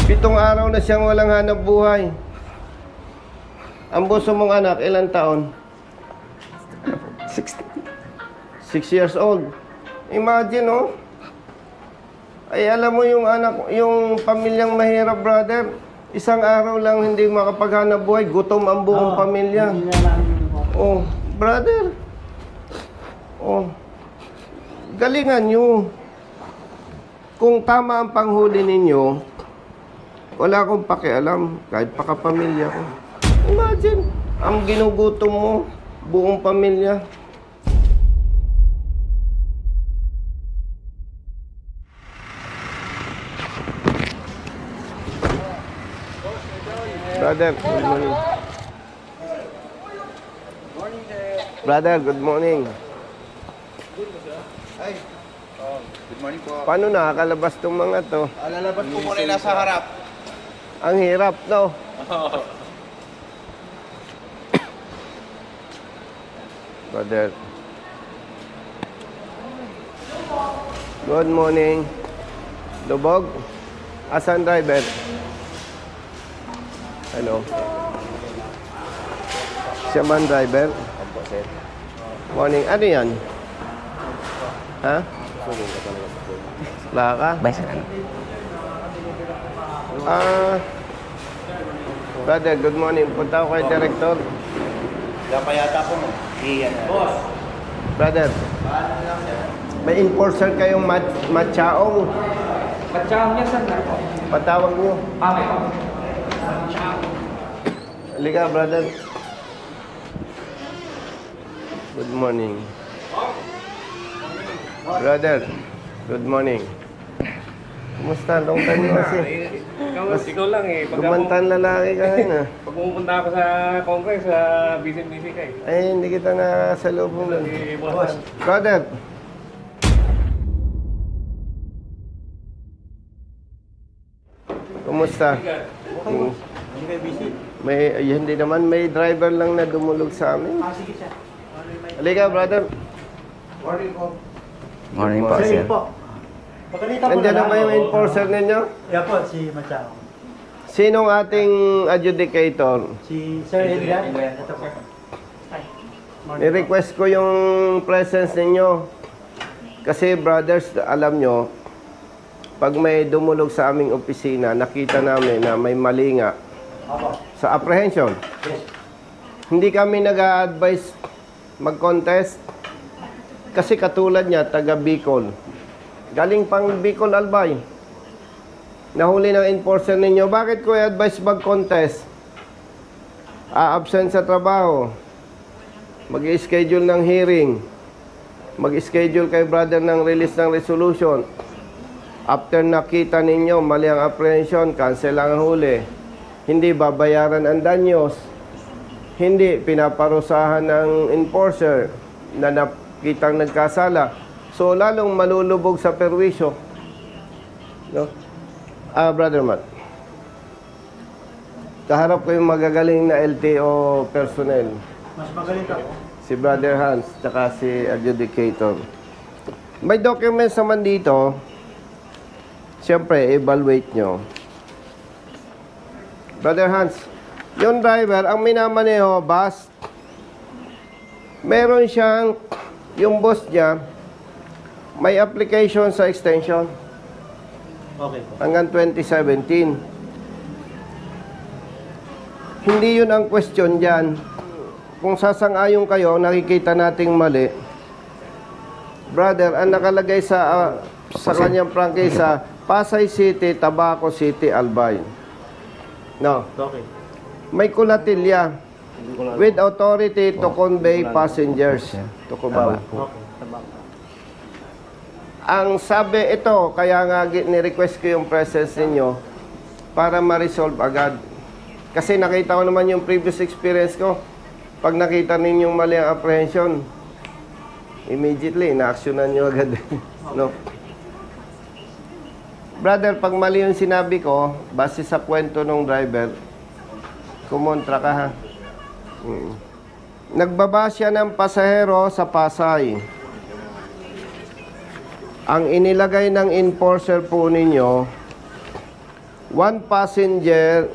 7 araw na siyang walang hanap buhay. Ang bunso mong anak, ilang taon? 60. 6 years old. Imagine, oh. Ay, alam mo yung anak, yung pamilyang mahirap, brother. Isang araw lang hindi makapaghanap buhay. Gutom ang buong pamilya. Oh, brother. Oh. Galingan nyo. Kung tama ang panghuli ninyo, wala akong pakialam. Kahit pakapamilya ko. Imagine, ang ginugutom mo, buong pamilya. Brother, good morning. Brother, good morning. Ay, good morning po. Paano nakakalabas tong mga to? Lalabas po muna yung nasa harap. Ang hirap, no? Brother. Good morning. Lubog? Asan driver? Hello. Siya man driver? Morning. Ano yan? Ha? Laka? Basta ano? Brother, good morning. Punta ako kay Director. Kaya pa yata po mo. Iyan. Boss. Brother, may enforcer kayong matchaong. Matchaong niya saan na po? Patawag nyo. Okay po. Halika, brother. Good morning. Brother, good morning. Kumusta? Long time mo kasi. Ikaw lang eh. Gumantan lalaki ka na. Pag pumunta ako sa Congress, busy ka eh. Ay, hindi kita nakasalubong lang. Boss. Brother. Kumusta? Hindi naman, may driver lang na dumulog sa amin. Halika, brother. Morning po. Morning po, sir. Nandiyan na ba yung enforcer ninyo? Yeah po, si Machao. Sinong ating adjudicator? Si Sir Adrian. Ito po. I-request ko yung presence ninyo. Kasi brothers, alam nyo, pag may dumulog sa aming opisina, nakita namin na may mali nga sa apprehension. Yes. Hindi kami nag-a-advise mag-contest. Kasi katulad niya, taga Bicol. Galing pang Bicol Albay. Nahuli ng enforcer ninyo. Bakit ko i-advise mag-contest? A-absent sa trabaho. Mag-i-schedule ng hearing. Mag-i-schedule kay brother ng release ng resolution. After nakita ninyo, mali ang apprehension, cancel ang huli. Hindi babayaran ang danyos. Hindi pinaparusahan ng enforcer na nakitang nagkasala. So, lalong malulubog sa perwisyo. No? Brother Matt. Kaharap ko yung magagaling na LTO personnel. Mas magaling ka po. Si Brother Hans, tsaka si adjudicator. May documents naman dito. Siyempre, evaluate nyo. Brother Hans, yung driver, ang minamaneho, bus, meron siyang, yung boss niya, may application sa extension Okay po. hanggang 2017. Hindi yun ang question dyan. Kung sasang-ayon kayo, nakikita nating mali. Brother, ang nakalagay sa kanyang prangkisa, Pasay City, Tabaco City, Albay. No. Okay. May kulatilya with authority to convey passengers to Cubao. Okay. Ang sabi ito, kaya nga ni-request ko yung presence ninyo para ma-resolve agad. Kasi nakita ko naman yung previous experience ko. Pag nakita ninyong mali ang apprehension, immediately, na-actionan nyo agad. No? Brother, pag mali yung sinabi ko, base sa kwento ng driver, kumontra ka ha. Nagbaba siya ng pasahero sa Pasay. Ang inilagay ng enforcer po ninyo, One passenger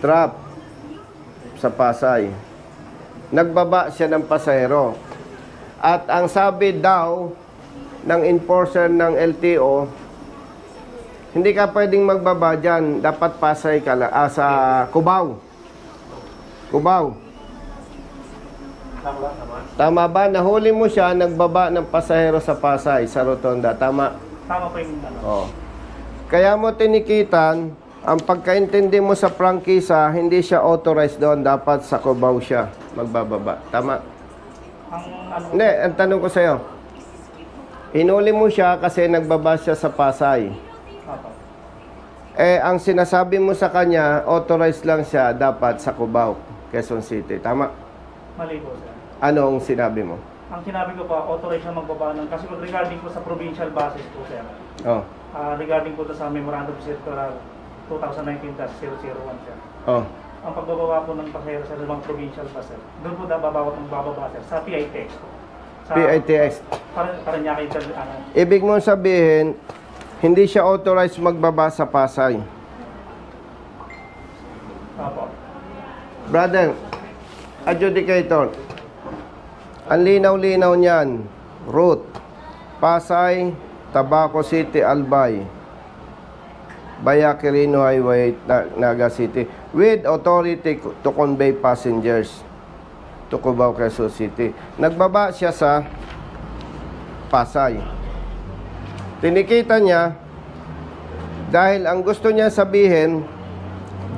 drop sa Pasay. Nagbaba siya ng pasahero. At ang sabi daw ng enforcer ng LTO, hindi ka pwedeng magbaba dyan. Dapat Pasay ka sa Cubao. Cubao. Tama ba? Nahuli mo siya, nagbaba ng pasahero sa Pasay, sa Rotonda. Tama? Tama po yung ano. Oh. Kaya mo tinikitan, ang pagkaintindi mo sa prangkisa, hindi siya authorized doon. Dapat sa Cubao siya magbababa. Tama? Ang ano, Hindi, ang tanong ko sa'yo. Hinuli mo siya kasi nagbaba siya sa Pasay. Opo. Eh, ang sinasabi mo sa kanya, authorized lang siya dapat sa Cubao, Quezon City. Tama? Mali po, sir. Anong sinabi mo? Ang sinabi ko po, authorized na magbaba ng, kasi regarding po sa provincial basis po, sir. Oh. Regarding po sa Memorandum Circular 2019-001, sir. Oh. Ang pagbababa po ng pasahero sa mga provincial bus, sir, doon po babawat ng bababa, sir, sa PITX po. Sa, PITX. Para niya kayo, ano, Ibig mong sabihin, hindi siya authorized magbaba sa Pasay. opo. Brother, adjudicator, ang linaw-linaw niyan, route, Pasay, Tabaco City, Albay, Bayaquirino Highway, Naga City, with authority to convey passengers to Cubao, Quezon City. Nagbaba siya sa Pasay. Tinikita niya, dahil ang gusto niya sabihin,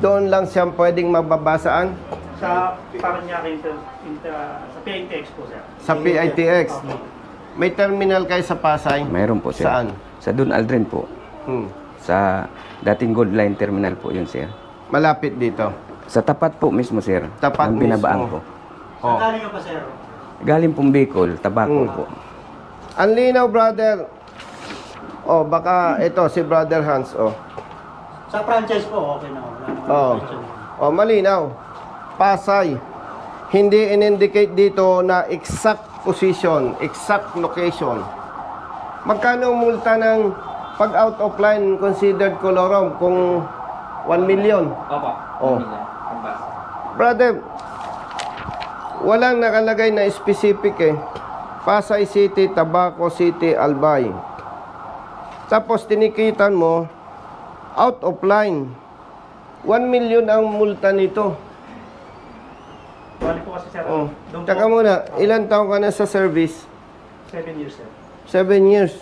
doon lang siya pwedeng mababasaan Sa Paranaque, sa PITX po, sir. sa PITX. May terminal kayo sa Pasay? Mayroon po, sir. Saan? Sa Dun Aldrin po. Sa dating Gold Line Terminal po yun, sir. Malapit dito. Sa tapat po mismo, sir. Tapat ng binabaan mismo. ko. Oh. Saan galing ka pa, sir? Galing pong Bicol, Tabaco po. Ang linaw, brother. Oh, baka ito si Brother Hans, oh. Sa franchise po, okay na. Wala naman Oh. question. Oh, malinaw. Pasay. Hindi in-indicate dito na exact position, exact location. Magkano ang multa ng pag out of line considered colorum kung 1 million? Opo. Oh. Brother, walang nakalagay na specific eh. Pasay City, Tabaco City, Albay. Tapos tinikitan mo, out of line. 1 million ang multa nito. Bali po kasi, sir. Oh. Doon po, Taka muna, ilan taon ka na sa service? 7 years, sir. 7 years.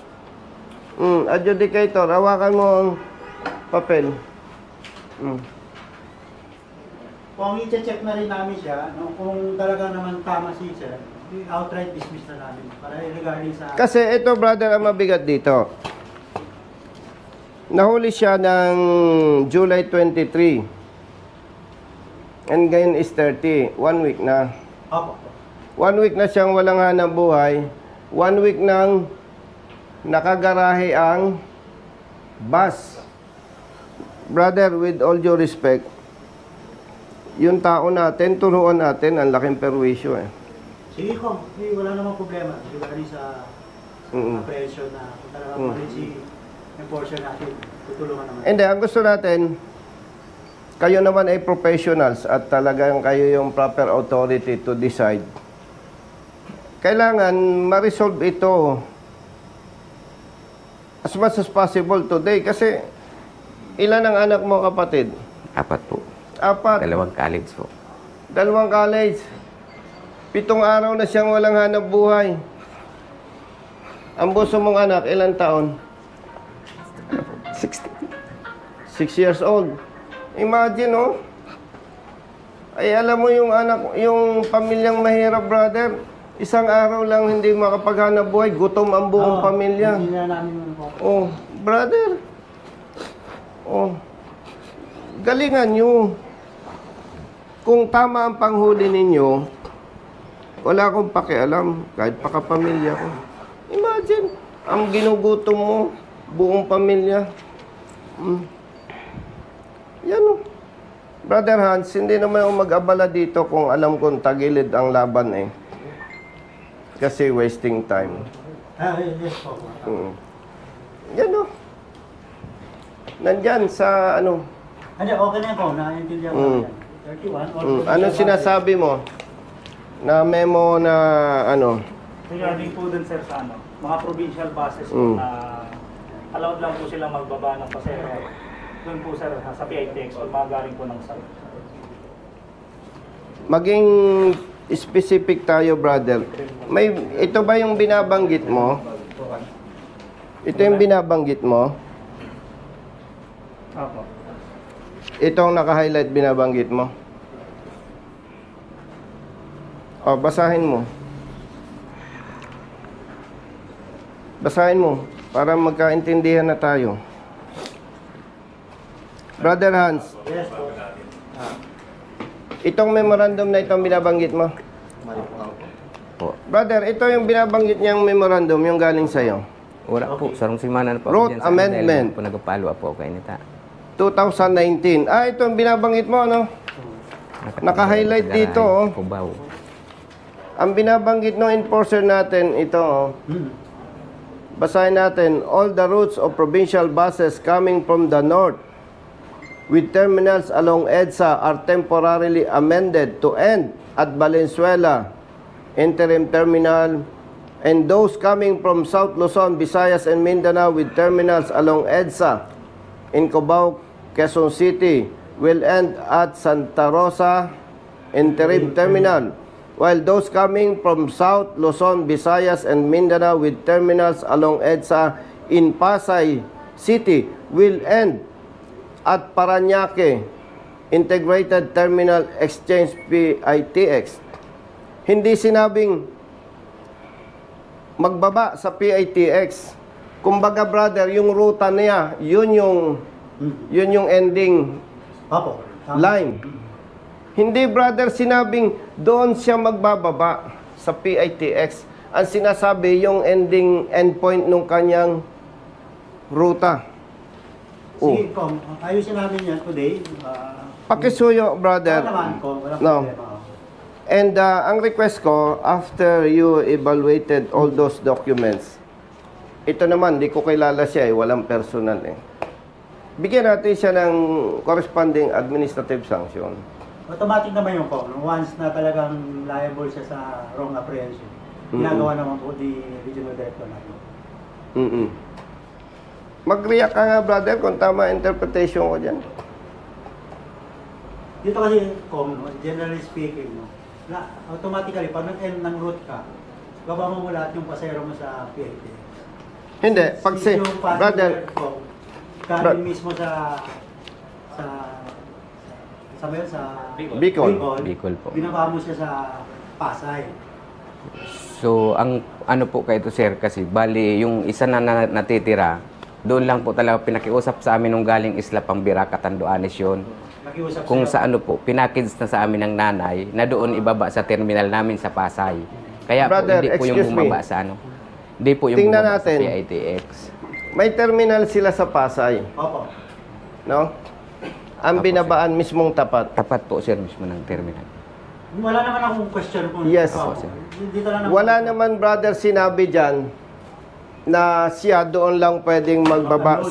Adjudicator, hawakan mo ang papel. Kung i-check na rin namin siya, no, kung talaga naman tama si sir, outright dismiss na namin. Para regarding sa... Kasi ito, brother, ang mabigat dito. Nahuli siya ng July 23. And ngayon is 30. 1 week na. Opo. 1 week na siyang walang hanap buhay. 1 week nang nakagarahe ang bus. Brother, with all due respect, yung tao natin, turuan natin, ang laking perwisyo eh. Sige ko, wala namang problema. Regarding sa presyo na kung talaga mali si enforcer natin, tutulungan naman. Hindi, ang gusto natin, kayo naman ay professionals at talagang kayo yung proper authority to decide. Kailangan ma-resolve ito as much as possible today kasi ilan ang anak mo, kapatid? 4 po. 4. 2 college po. 2 college. 7 araw na siyang walang hanap buhay. Ang buso mong anak, ilang taon? 60. 6 years old. Imagine, oh. Ay, alam mo yung anak, yung pamilyang mahirap, brother. Isang araw lang hindi makapaghanap buhay. Gutom ang buong pamilya. Hindi na namin po. Oh, brother. Oh. Galingan nyo. Kung tama ang panghuli ninyo, wala akong pakialam. Kahit pa kapamilya ko. Imagine, ang ginugutom mo, buong pamilya. Yan o. Brother Hans, hindi naman ako mag-abala dito kung alam kong tagilid ang laban eh. Kasi wasting time. Yes po. Yan o. Nandyan sa ano. Hindi, okay na yan ko. Naiintindihan ko yan. 31. Ano sinasabi mo? Na memo na ano? Regarding po dun sir sa ano, mga provincial buses po na allowed lang po silang magbaba ng pasero. Doon po sir sa PITX pag mga galing po ng south. Maging specific tayo, brother. Ito ba yung binabanggit mo? Ito yung binabanggit mo? Opo. Itong naka-highlight binabanggit mo? O, basahin mo. Basahin mo para magkaintindihan na tayo. Brother Hans, Yes po. itong memorandum na itong binabanggit mo? Po. Brother, ito yung binabanggit niyang memorandum, yung galing sa'yo. Wala po, sarong simana na po. Road Diyan sa amendment. dahil po nagpalo po kay nita. 2019. Ito yung binabanggit mo, no? Naka-highlight dito, oh. Kubaw. Ang binabanggit ng enforcer natin, ito, oh. Basahin natin, all the routes of provincial buses coming from the north with terminals along EDSA are temporarily amended to end at Valenzuela interim terminal, and those coming from South Luzon, Visayas, and Mindanao with terminals along EDSA in Cubao, Quezon City will end at Santa Rosa interim terminal, while those coming from South Luzon, Visayas, and Mindanao with terminals along EDSA in Pasay City will end at Parañaque Integrated Terminal Exchange PITX. Hindi sinabing magbaba sa PITX. Kumbaga, brother, yung ruta niya, yun yung ending Opo. line. Hindi, brother, sinabing doon siya magbababa sa PITX. Ang sinasabi, yung endpoint nung kanyang ruta. Sige, Kong. Ayusin namin yan today. Pakisuyo, brother. Wala naman, Kong. Wala No. problema. And ang request ko, after you evaluated all those documents, ito naman, di ko kilala siya, walang personal eh. Bigyan natin siya ng corresponding administrative sanction. Automatic naman yung Kong. Once na talagang liable siya sa wrong apprehension. Ginagawa naman po di regional director natin. Mag-react ka nga, brother, kung tama interpretation ko dyan. Dito kasi, Kong, generally speaking, no, na automatically, pag nag-end ng route ka, baba mo lahat yung pasero mo sa PITX. Hindi, pag si, Yung passenger brother, ko, galing mismo sa yun, sa Bicol. Bicol po. binaba mo siya sa Pasay. So, ang ano po kayo to, sir, kasi bali, yung isa na natitira, doon lang po talaga pinakiusap sa amin nung galing Isla Pambira, Catanduanes yun. Nakiusap Kung siya. sa ano po, pinakids na sa amin ng nanay na doon ibaba sa terminal namin sa Pasay. Kaya Brother, po, hindi po yung excuse bumaba me. sa ano. Hindi po yung Tingnan bumaba natin. sa PITX. May terminal sila sa Pasay, Opo. no? Ang Opo, binabaan mismong tapat. Tapat po, sir, mismo ng terminal. Wala naman akong question kung Yes. Opo. Dito lang Wala naman, brother, sinabi dyan na siya doon lang pwedeng magbaba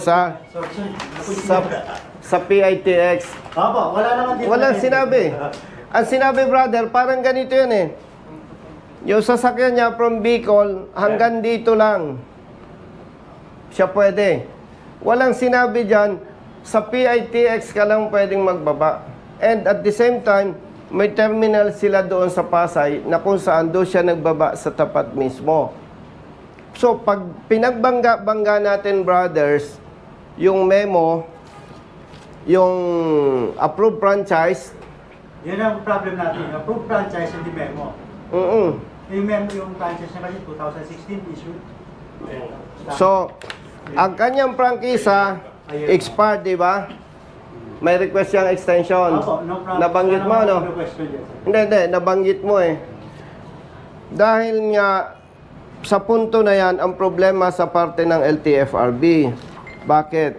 sa PITX. Opo, wala naman dito. Walang sinabi. Ang sinabi, brother, parang ganito yun eh. Yung sasakyan niya from Bicol hanggang dito lang. Siya pwede. Walang sinabi dyan, sa PITX ka lang pwedeng magbaba. And at the same time, may terminal sila doon sa Pasay na kung saan doon siya nagbaba sa tapat mismo. So, pag pinagbangga-bangga natin, brothers, yung memo, yung approved franchise, Yan ang problem natin. Approved franchise hindi memo. Yung memo, yung franchise na kasi 2016 issued. So, ang kanyang prangkisa, expired, di ba? May request siyang extension. Opo, no problem. Nabanggit mo, Wala no? naman question dyan, sir. Hindi, nabanggit mo eh. Dahil nga, sa punto na yan, ang problema sa parte ng LTFRB. Bakit?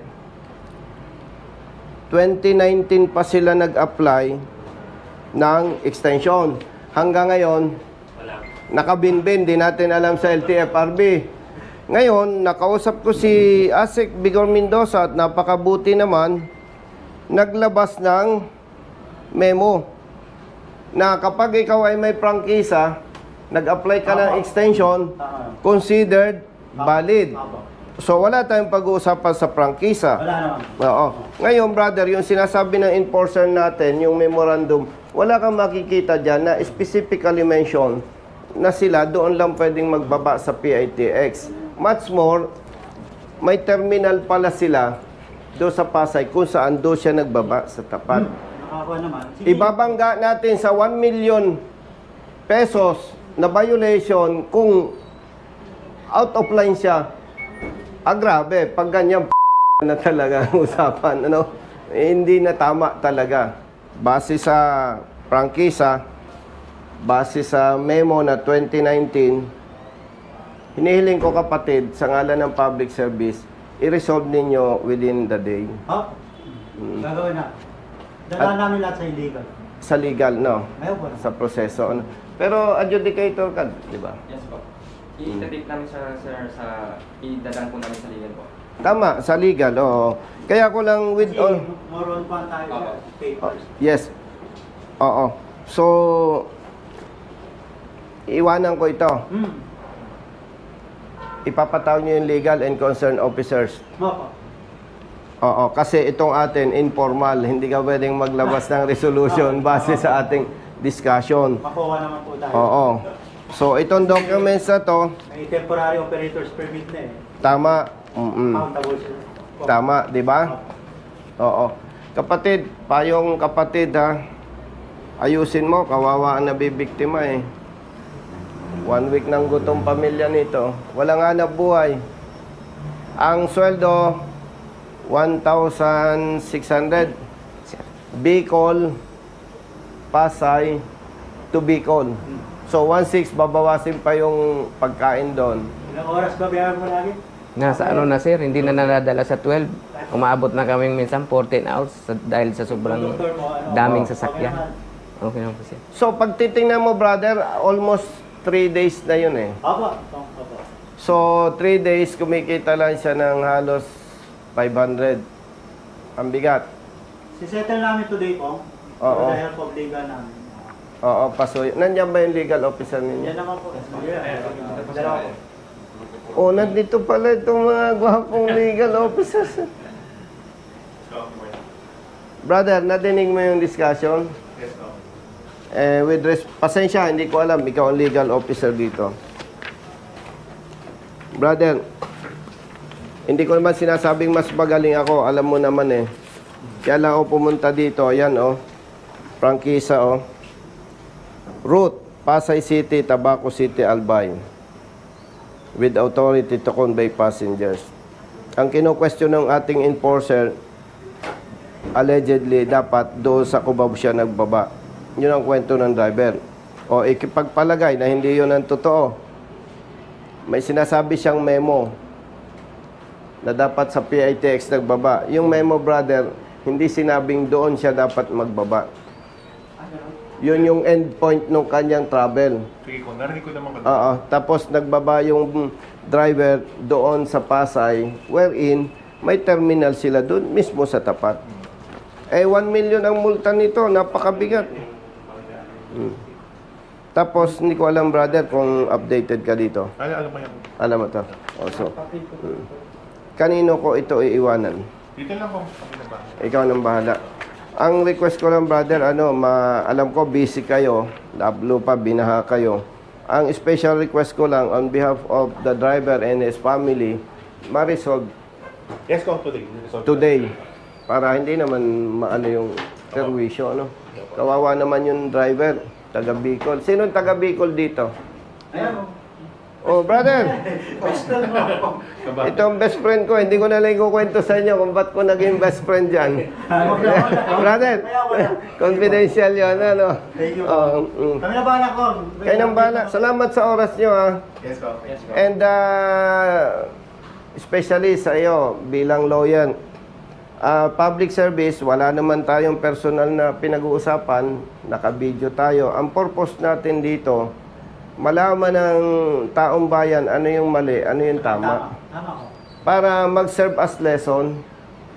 2019 pa sila nag-apply ng extension. Hanggang ngayon, nakabinbin, di natin alam sa LTFRB. Ngayon, nakausap ko si Asik Bigor Mendoza at napakabuti naman, naglabas ng memo na kapag ikaw ay may prangkisa, nag-apply ka ng extension, considered valid. So, wala tayong pag-uusapan sa prangkisa. Wala naman. Oo. Ngayon, brother, yung sinasabi ng enforcer natin, yung memorandum, wala kang makikita dyan na specifically mention na sila doon lang pwedeng magbaba sa PITX. Much more, may terminal pala sila doon sa Pasay kung saan doon siya nagbaba sa tapat. Nakakuha naman. Sige. Ibabangga natin sa 1 million pesos na violation kung out of line siya. Grabe, pag ganyan na talaga ang usapan, ano? Hindi na tama talaga. Base sa prangkisa, base sa memo na 2019, hinihiling ko kapatid, sa ngalan ng public service, i-resolve ninyo within the day. Gagawin na. Dala namin lahat sa illegal. Sa legal, no? Ayaw po na. Sa proseso. Ano? Pero adjudicator ka, di ba? Yes po. I-interdict namin sa idadaan po namin sa legal po. Tama, sa legal, oo. Kaya ko lang with Kasi all... more on pa tayo sa papers. Yes. Oo. So, iwanan ko ito. Ipapatawag nyo yung legal and concerned officers. Opo. Oo, kasi itong atin, informal, hindi ka pwedeng maglabas ng resolution base sa ating discussion. Makuha naman po tayo. Oo. So, itong documents na to, May temporary operators permit na eh. tama. Countable sila. Tama, di ba? Oo. Kapatid, payong kapatid ha, ayusin mo, kawawa ang nabibiktima eh. 1 week ng gutom pamilya nito. Walang hanap buhay. Ang sweldo, 1,600. Bicol, Pasay, to Bicol. So, 1,600 babawasin pa yung pagkain doon. Ilang oras ba biyahe mo lagi? Nasa ano na sir, hindi na nadadala sa 12. Umaabot na kaming minsan 14 hours dahil sa sobrang Doktor mo, ano? daming Okay sasakyan. naman. Okay na po sir. So, pag titingnan mo, brother, almost 3 days na yun eh. Opo. Opo. So, 3 days, kumikita lang siya ng halos 500. Ang bigat. Si-settle namin today po. Oo. With the help of legal namin. Oo, pasoy. Nandiyan ba yung legal officer ninyo? Yan naman po. Dalawa po. Oh, nandito pala itong mga gwapong legal officers. Brother, nadinig mo yung discussion? Yes, no. Pasensya, hindi ko alam. Ikaw ang legal officer dito. Brother, hindi ko naman sinasabing mas magaling ako. Alam mo naman eh. Kaya lang ako pumunta dito. Ayan, oh. Prangkisa, oh. Route, Pasay City, Tabaco City, Albay. With authority to convey passengers. Ang kino-question ng ating enforcer, allegedly, dapat doon sa Cubao siya nagbaba. Yun ang kwento ng driver. O ikipagpalagay na hindi yun ang totoo. May sinasabi siyang memo na dapat sa PITX nagbaba. Yung memo, brother, hindi sinabing doon siya dapat magbaba. Yun yung end point ng kanyang travel. Sige ko, narinig ko naman. Oo. Tapos nagbaba yung driver doon sa Pasay, wherein may terminal sila doon mismo sa tapat. 1 million ang multa nito, napakabigat. Tapos, hindi ko alam, brother, kung updated ka dito. Alam mo yan. Alam mo to. Also, kanino ko ito iiwanan? Dito lang kung kami na ba? Ikaw nang bahala. Ang request ko lang, brother, alam ko busy kayo, lablo pa, binaha kayo. Ang special request ko lang on behalf of the driver and his family, ma-resolve Yes, ko today. today. Para hindi naman maano yung servisyo, ano? Kawawa naman yung driver, taga Bicol. Sino taga Bicol dito? Ayan o. Oh, brother! Ito ang best friend ko. Hindi ko na lang kukwento sa inyo kung ba't ko naging best friend dyan. Brother, confidential yun, ano? Thank you. Oh, Kami na bahala ko. Kayo nang bahala. Salamat sa oras nyo, ha? Yes, ko. Yes, ko. And especially sa iyo bilang lawyer, public service, wala naman tayong personal na pinag-uusapan, naka-video tayo. Ang purpose natin dito, malaman ng taong bayan ano yung mali, ano yung tama. Tama ko. Para mag-serve as lesson,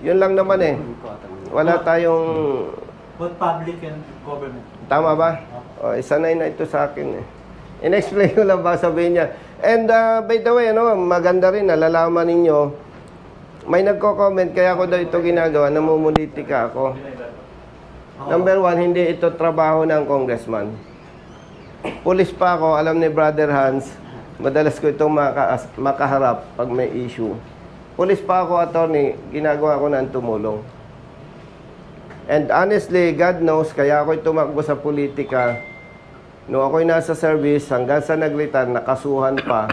yun lang naman eh. Wala tayong... Both public and government. Tama ba? O, isanay na ito sa akin eh. In-explain ko lang ba sabihin niya. And by the way, maganda rin, nalalaman ninyo, may nagko-comment, kaya ako daw ito ginagawa, namumulitika ako. Number one, hindi ito trabaho ng congressman. Pulis pa ako, alam ni Brother Hans, madalas ko itong makaharap pag may issue. Pulis pa ako, attorney, ginagawa ko ng tumulong. And honestly, God knows, kaya ako tumakbo sa politika. Noong ako'y nasa service, hanggang sa nag-retire, nakasuhan pa.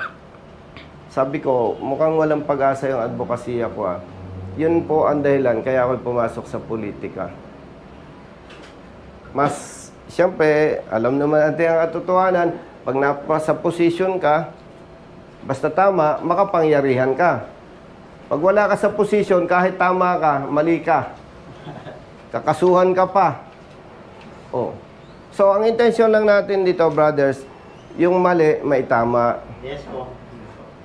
Sabi ko, mukhang walang pag-asa yung advokasya ko. Yun po ang dahilan, kaya ako'y pumasok sa politika. Mas, siyempre, alam naman natin ang katotohanan, pag napasa posisyon ka, basta tama, makapangyarihan ka. Pag wala ka sa posisyon, kahit tama ka, mali ka. Kakasuhan ka pa. Oh. So, ang intensyon lang natin dito, brothers, yung mali, may tama. Yes po.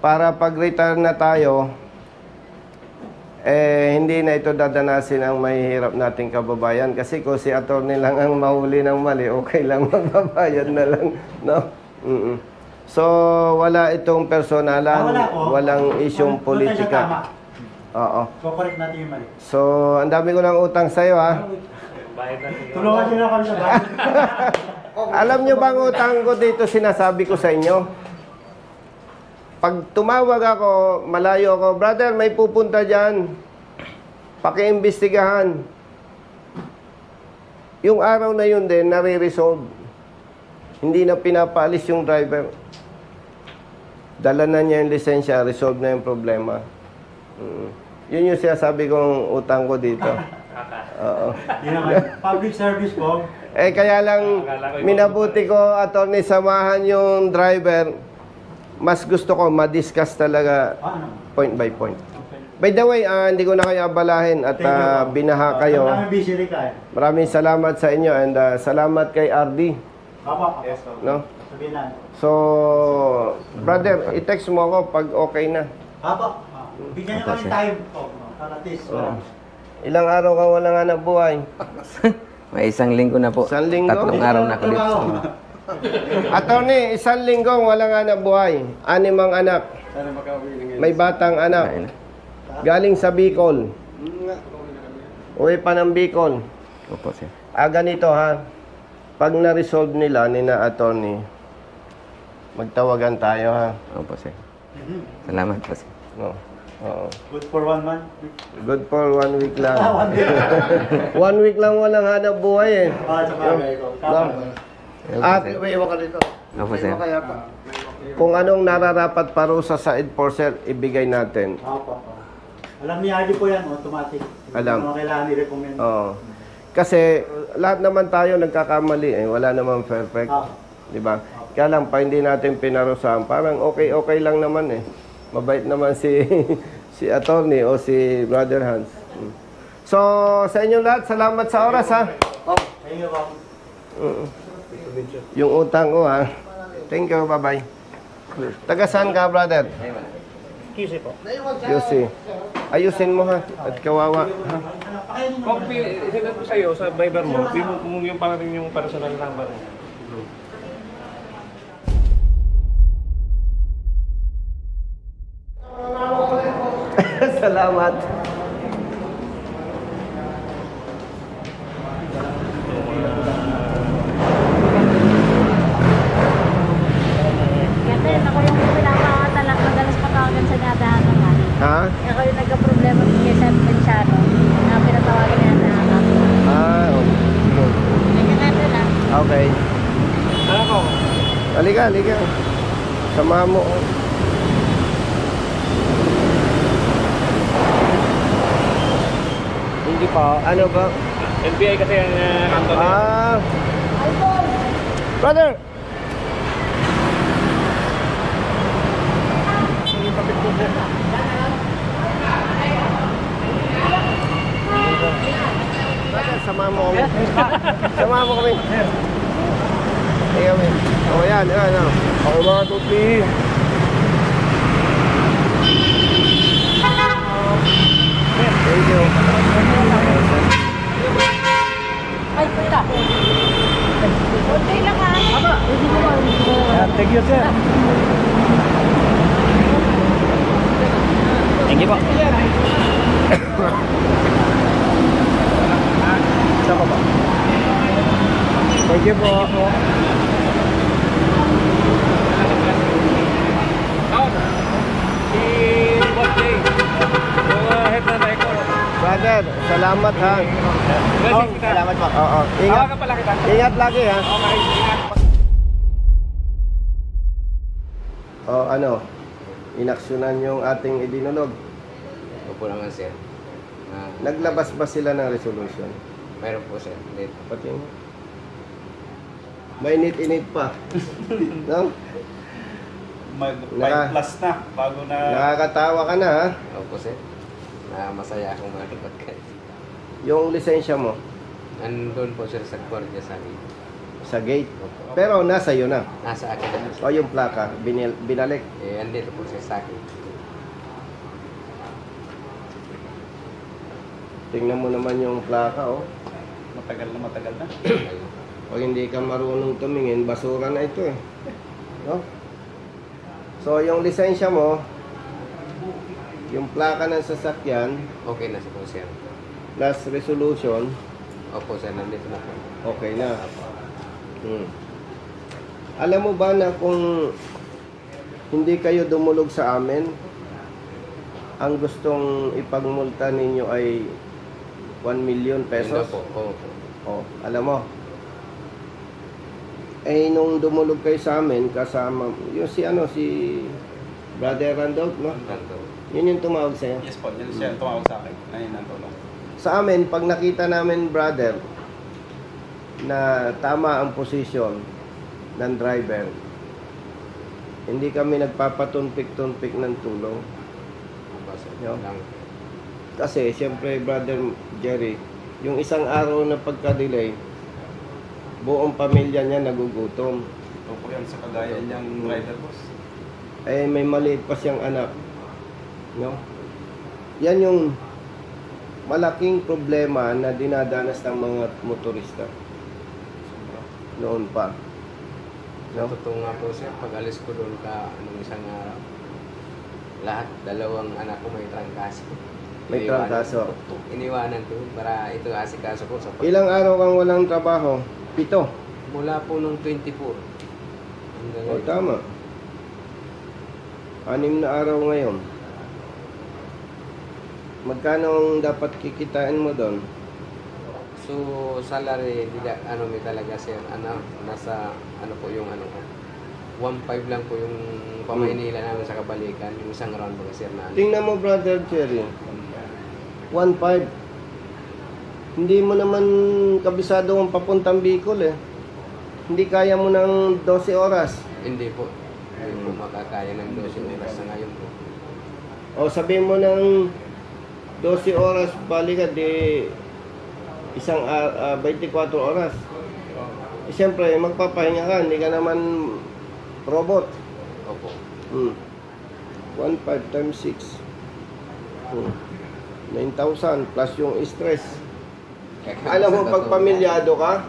Para pag-retire na tayo, hindi na ito dadanasin ang mahihirap nating kababayan. Kasi kung si attorney lang ang mahuli ng mali, okay lang, magbabayad na lang. No? So, wala itong personalan, wala po. walang isyong politika. Oo. Correct natin yung mali. So, ang dami ko ng utang sa'yo, ha? Tulungan nyo na kami sa bahay. Alam nyo bang utang ko dito, sinasabi ko sa inyo? Pag tumawag ako, malayo ako, brother, may pupunta dyan. Pakiimbestigahan. Yung araw na yun din, nare-resolve. Hindi na pinapaalis yung driver. Dala na niya yung lisensya, resolve na yung problema. Yun yung sinasabi kong utang ko dito. Oo. Yun naman. Public service po. Kaya lang, minabuti ko, attorney, samahan yung driver. Mas gusto ko ma-discuss talaga point by point. By the way, hindi ko na kayo abalahin at binaha kayo. Maraming salamat sa inyo and salamat kay RD. No? So, brother, i-text mo ako pag okay na. Bigyan niyo kami time po. Para at least. Ilang araw ka walang hanap buhay? May 1 linggo na po. 1 linggo? 3 araw na ako dito. Attorney, 1 linggo walang hanap buhay. 6 anak. May batang anak. Galing sa Bicol. Uwi pa ng Bicol. Opo, sir. Ganito ha. Pag na-resolve nila ni na attorney, magtawagan tayo ha. Opo, sir. Salamat po, sir. No. Oo. Good for 1 month. Good for 1 week lang. 1 week lang walang hanap buhay eh. Sa bagay ko. At Iwan ka dito. Opo, sir. kung anong nararapat parusa sa enforcer, ibigay natin. Opo. Alam ni Adi po yan, automatic. Alam. Mga kailangan i-recommend. Oo. Kasi lahat naman tayo nagkakamali eh. Wala namang perfect. Di ba? Kaya lang, pa hindi natin pinarusahan. Parang okay lang naman eh. Mabait naman si si attorney o si Brother Hans. So, sa inyong lahat, salamat sa oras ha. Thank you, Bob. Yung utang ko ha. Thank you, bye-bye. Taga saan ka, brother? QC po. QC. Ayusin mo ha. At kawawa. Kung isigat ko sa'yo sa Viber mo, yung parang yung personal number mo. Salamat. Kasi ako yung pinakatalak madalas patawagan sa nadahanan nga. Ha? Ako yung nagka-problema kay San Feliciano na pinatawagan niya na ako. Ganyan natin lang. Okay. Ano ko? Halika. Samahan mo. Hindi pa. Ano ba? NBI kasi ang kanto na. Brother! Brother, samahan mo kami. Samahan mo kami. Ayaw eh. O yan, yan. Ako mga tuti. Thank you. Ay, puta. Kunti lang ha. Thank you, sir. Thank you po. Saka ba? Thank you po. Si Boss Jay. Yung head na record. Brother, salamat ha. Blessing kita. Salamat po. Oo. Ingat. Tawagan pala kita. Ingat lagi ha. Okay, ingat. O ano, inaksyonan yung ating idinulog. Opo naman, sir. Naglabas ba sila ng resolution? Meron po, sir. Dito. Pati mainit-init pa. No? Mag-5 Naka- plus na bago na... Nakakatawa ka na ha. Opo, sir. Masaya akong malipat kayo. Yung lisensya mo Andun po, sir, sa kwardiya sa akin. sa gate. Pero nasa iyo na. Nasa akin na, sir. O yung plaka, binalik. Andito po, sir, sa akin. Tingnan mo naman yung plaka oh. Matagal na. Ayun. Pag hindi ka marunong tumingin, basura na ito eh. No? So yung lisensya mo, yung plaka ng sasakyan, Okay na, sir, po, sir. plus resolution, Opo, sir. Nandito na po. okay na. Alam mo ba na kung hindi kayo dumulog sa amin, ang gustong ipagmulta ninyo ay 1 million pesos? Ando po. Opo. Oh, alam mo. Eh nung dumulog kayo sa amin kasama yung si Brother Randolph, no? Ando. Yun yung tumawag sa'yo. Yes po, yan siya tumawag sa akin. Ayun ang tulong. Sa amin, pag nakita namin, brother, na tama ang posisyon ng driver, hindi kami nagpapatunpik-tunpik ng tulong. Opo, sir. Yo. Lang. Kasi, siyempre, brother Jerry, yung isang araw na pagka-delay, buong pamilya niya nagugutom. Ito po yan sa kagaya niyang driver, boss. Eh, may maliit pa siyang anak. No? Yan yung malaking problema na dinadanas ng mga motorista noon pa. No? Totoo nga po, sir. Pag alis ko doon isang araw, lahat, dalawang anak ko may trangkaso. May trangkaso. Iniwanan ko para ito asikaso ko sa Ilang araw kang walang trabaho? 7. Mula po nung 24. Hanggang O, ngayon. tama. 6 na araw ngayon. Magkano ang dapat kikitain mo doon? So, salary, may talaga, sir. Nasa, po yung 1.5 lang po yung pamainila namin sa kabalikan. Yung isang round ba, sir, na Tingnan mo, Brother Jerry. 1.5. Hindi mo naman kabisado ang papuntang Bicol eh. Hindi kaya mo ng 12 oras. Hindi po. Hindi po makakaya ng 12 oras na ngayon po. O sabihin mo ng 12 oras, balikan di 24 oras. Eh, siyempre, magpapahinga ka, hindi ka naman robot. Opo. 1.5 times 6. 9,000 plus yung stress. Alam mo, pag pamilyado ka,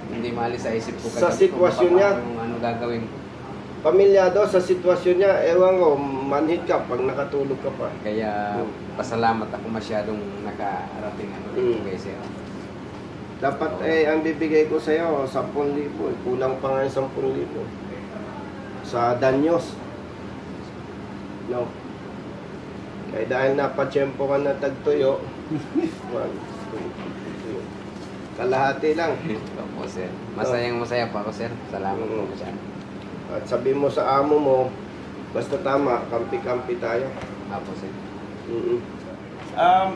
Hindi maalis sa isip ko Sa sitwasyon niya. Kung ano gagawin ko. pamilyado sa sitwasyon niya, ewan ko, manhid ka pag nakatulog ka pa. Kaya pasalamat ako masyadong nakarating dito guys. Dapat ang bibigay ko sa'yo, 10,000. Kulang pa nga yung 10,000. Sa danyos. No. Kaya dahil napatsyempo ka na tagtuyo, 1, 2, 3. Kalahati lang. Opo, sir. Masaya pa ako, sir. Salamat po siya. At sabi mo sa amo mo, basta tama, kampi-kampi tayo. Opo, sir.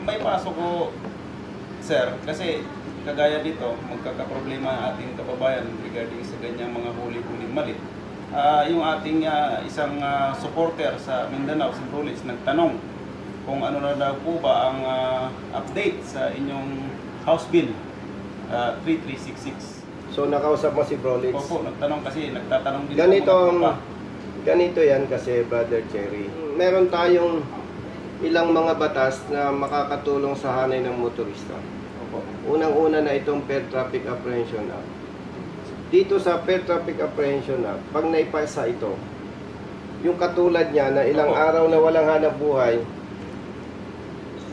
May pasok ko, sir, kasi kagaya dito, magkakaproblema ang ating kababayan regarding sa ganyang mga huli-huling mali. Yung ating isang supporter sa Mindanao, St. Rollins, nagtanong kung ano na daw po ba ang update sa inyong House Bill 3366. So nakausap mo si Brolitz. Opo, nagtatanong din Ganito ako, ang ganito yan kasi Brother Cherry. Meron tayong ilang mga batas na makakatulong sa hanay ng motorista. Opo. Unang-una na itong Fair Traffic Apprehension Act. Dito sa Fair Traffic Apprehension Act, pag naipasa ito, yung katulad niya na ilang araw na walang hanap buhay,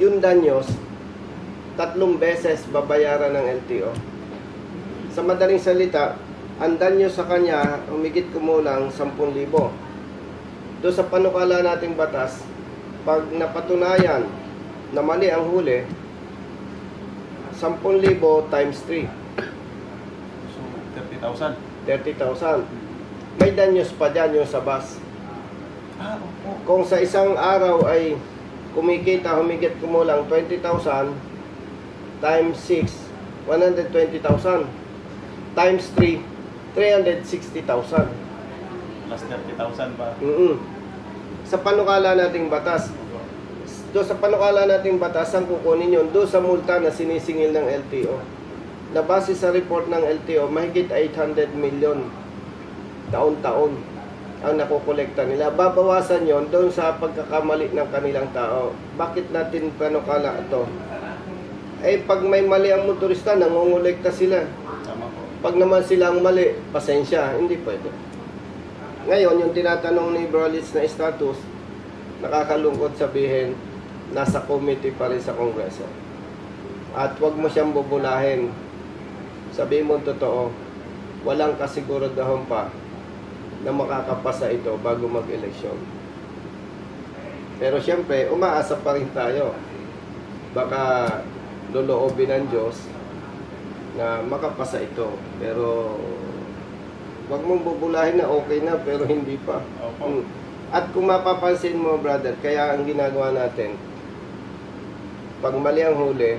yung danyos, 3 beses babayaran ng LTO. Sa madaling salita, ang danyo sa kanya, humigit kumulang 10,000. Doon sa panukala nating batas, pag napatunayan na mali ang huli, 10,000 times 3, So, 30,000. 30,000. May danyos pa dyan yung sa bus. Opo. Kung sa isang araw ay kumikita humigit kumulang 20,000 times 6, 120,000 times 3, 360,000. Plus 30,000 pa. Sa panukala nating batas. Doon sa panukala nating batas, ang kukunin yun doon sa multa na sinisingil ng LTO. Na base sa report ng LTO, mahigit 800 million taon-taon ang nakukolekta nila. Babawasan yon doon sa pagkakamali ng kanilang tao. Bakit natin panukala ito? Pag may mali ang motorista, nangongolekta sila. Tama po. Pag naman silang mali, pasensya, hindi pwede. Ngayon, yung tinatanong ni Brolitz na status, nakakalungkot sabihin, nasa committee pa rin sa Kongreso. At wag mo siyang bubulahin. Sabihin mo totoo, walang kasiguraduhan pa na makakapasa ito bago mag-eleksyon. Pero siyempre, umaasa pa rin tayo. Baka loloobin ng Diyos na makapasa ito. Pero wag mong bubulahin na okay na pero hindi pa. Opo. At kung mapapansin mo, brother, kaya ang ginagawa natin, pag mali ang huli,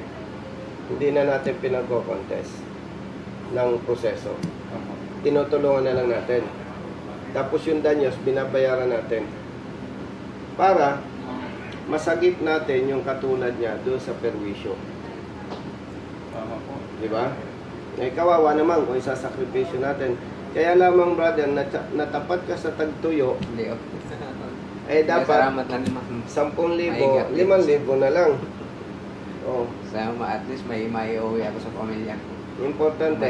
hindi na natin pinag-contest ng proseso. Opo. Tinutulungan na lang natin. Tapos yung danyos, binabayaran natin. Para masagip natin yung katulad niya doon sa perwisyo. Tama po. Di ba? Kawawa naman kung isasakripisyo natin. Kaya lamang, brother, natapat ka sa tagtuyo, Hindi, dapat salamat na naman. 10,000, 5,000 na lang. Oh, Sama, at least may uwi ako sa pamilya ko. importante,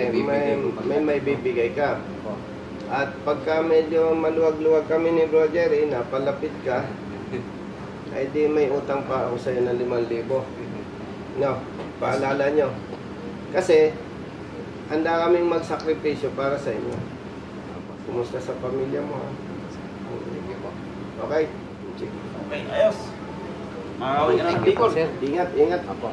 may bibigay ka. Opo. At pagka medyo maluwag-luwag kami ni Bro Jerry, napalapit ka, ay di may utang pa ako sa'yo na 5,000. No, paalala nyo. Kasi, handa kaming magsakripisyo para sa inyo. Kumusta sa pamilya mo? Ha? Thank you po. Okay? Okay, ayos. Makakawin ka na ng Bicol. Sir. Ingat, ingat. Apo.